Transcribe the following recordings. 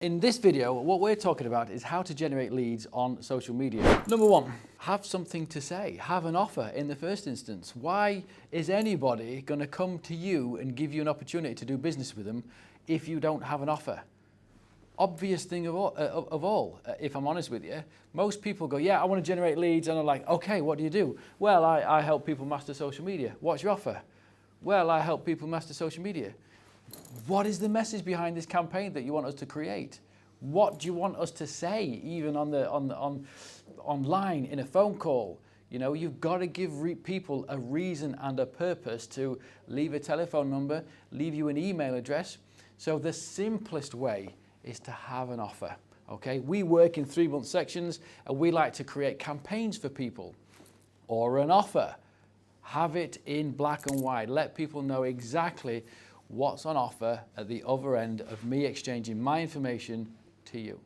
In this video, what we're talking about is how to generate leads on social media. Number one, have something to say. Have an offer in the first instance. Why is anybody going to come to you and give you an opportunity to do business with them if you don't have an offer? Obvious thing of all, if I'm honest with you. Most people go, yeah, I want to generate leads, and I'm like, okay, what do you do? Well, I help people master social media. What's your offer? Well, I help people master social media. What is the message behind this campaign that you want us to create? What do you want us to say, even online, in a phone call? You know, you've got to give people a reason and a purpose to leave a telephone number, leave you an email address. So the simplest way is to have an offer, okay? We work in 3-month sections, and we like to create campaigns for people, or an offer. Have it in black and white. Let people know exactly what's on offer at the other end of me exchanging my information to you.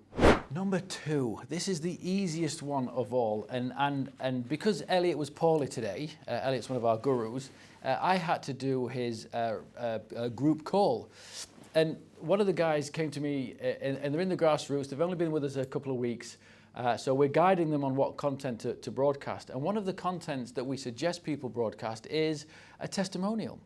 Number two, this is the easiest one of all, and because Elliot was poorly today, Elliot's one of our gurus, I had to do his group call. And one of the guys came to me, and they're in the grassroots. They've only been with us a couple of weeks, so we're guiding them on what content to broadcast. And one of the contents that we suggest people broadcast is a testimonial.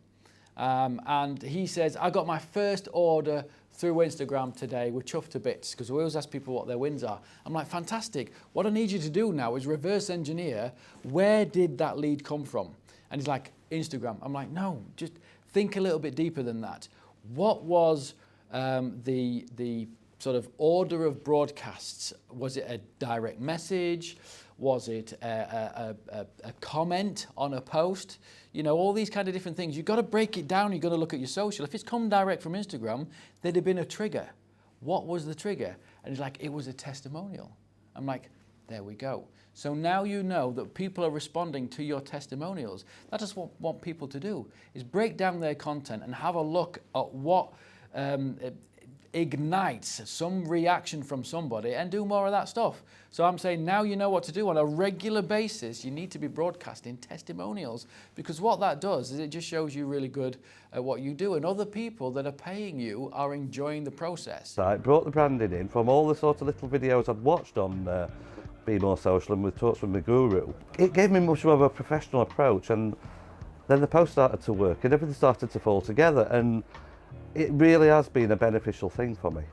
And he says, I got my first order through Instagram today. We're chuffed to bits, because we always ask people what their wins are. I'm like, fantastic. What I need you to do now is reverse engineer, where did that lead come from? And he's like, Instagram. I'm like, no, just think a little bit deeper than that. What was the sort of order of broadcasts? Was it a direct message? Was it a comment on a post? You know, all these kind of different things. You've got to break it down. You've got to look at your social. If it's come direct from Instagram, there'd have been a trigger. What was the trigger? And he's like, it was a testimonial. I'm like, there we go. So now you know that people are responding to your testimonials. That's just what I want people to do, is break down their content and have a look at what ignites some reaction from somebody, and do more of that stuff. So I'm saying, now you know what to do on a regular basis. You need to be broadcasting testimonials, because what that does is it just shows you really good at what you do, and other people that are paying you are enjoying the process. I brought the branding in from all the sort of little videos I'd watched on Be More Social and with talks from the guru. It gave me much more of a professional approach, and then the post started to work and everything started to fall together, and it really has been a beneficial thing for me.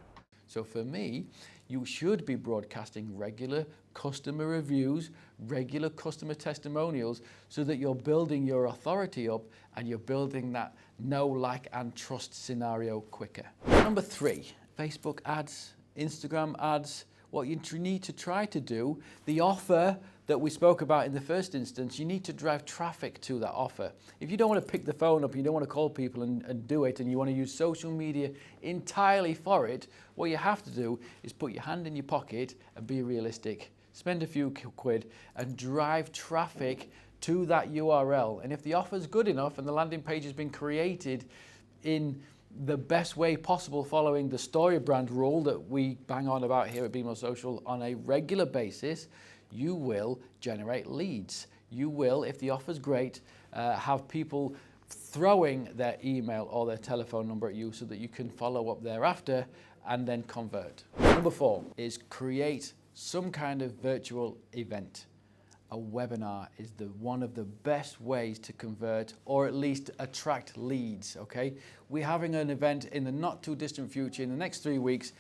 So for me, you should be broadcasting regular customer reviews, regular customer testimonials, so that you're building your authority up and you're building that know, like, and trust scenario quicker. Number three, Facebook ads, Instagram ads. What you need to try to do, the offer that we spoke about in the first instance, you need to drive traffic to that offer. If you don't want to pick the phone up, you don't want to call people and do it, and you want to use social media entirely for it, what you have to do is put your hand in your pocket and be realistic. Spend a few quid and drive traffic to that URL. And if the offer's good enough and the landing page has been created in the best way possible, following the story brand rule that we bang on about here at Be More Social on a regular basis, you will generate leads. You will, if the offer's great, have people throwing their email or their telephone number at you so that you can follow up thereafter and then convert. Number four is create some kind of virtual event. A webinar is one of the best ways to convert, or at least attract leads, okay? We're having an event in the not too distant future, in the next 3 weeks.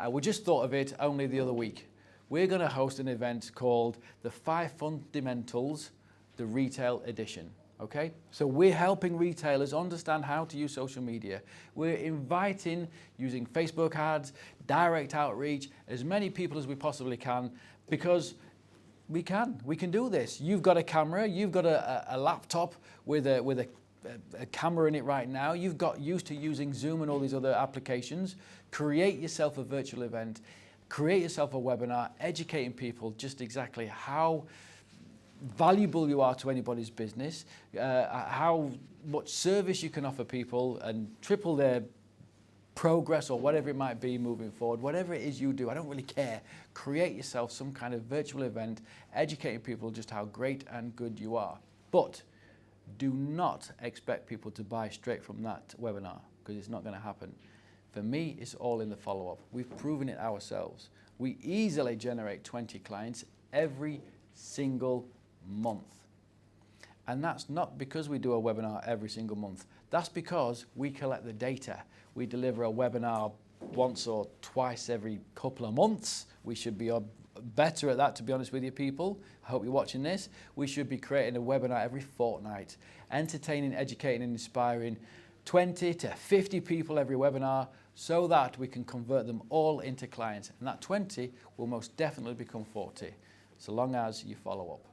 We just thought of it only the other week. We're gonna host an event called the 5 Fundamentals, the Retail Edition, okay? So we're helping retailers understand how to use social media. We're inviting, using Facebook ads, direct outreach, as many people as we possibly can, because we can do this. You've got a camera, you've got a laptop with a camera in it right now. You've got used to using Zoom and all these other applications. Create yourself a virtual event, create yourself a webinar, educating people just exactly how valuable you are to anybody's business, how much service you can offer people and triple their progress or whatever it might be moving forward. Whatever it is you do, I don't really care. Create yourself some kind of virtual event, educating people just how great and good you are. But do not expect people to buy straight from that webinar, because it's not going to happen. For me, it's all in the follow-up. We've proven it ourselves. We easily generate 20 clients every single month. And that's not because we do a webinar every single month. That's because we collect the data. We deliver a webinar once or twice every couple of months. We should be better at that, to be honest with you people. I hope you're watching this. We should be creating a webinar every fortnight, entertaining, educating and inspiring 20 to 50 people every webinar, so that we can convert them all into clients. And that 20 will most definitely become 40, so long as you follow up.